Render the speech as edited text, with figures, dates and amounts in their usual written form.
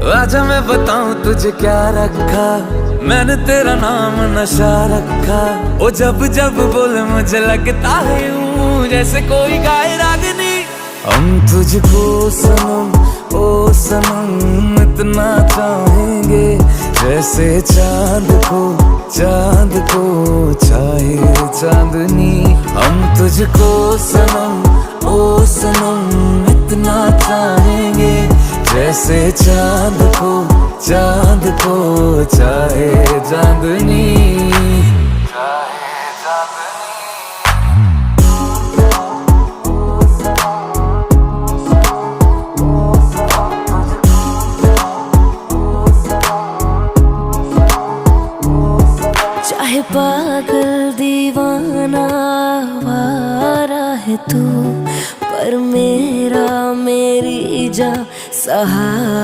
आजा मैं बताऊं तुझे क्या रखा, मैंने तेरा नाम नशा रखा। ओ जब जब बोले मुझे लगता है यूं जैसे कोई गाए रागनी। हम तुझको सनम ओ सनम इतना चाहेंगे, जैसे चांद को चाहे चांदनी। हम तुझको सनम ओ सनम इतना चाहेंगे, जैसे चांद को चाहे चांदनी। चाहे पागल दीवाना आवारा है तू, पर मेरी जा सहारा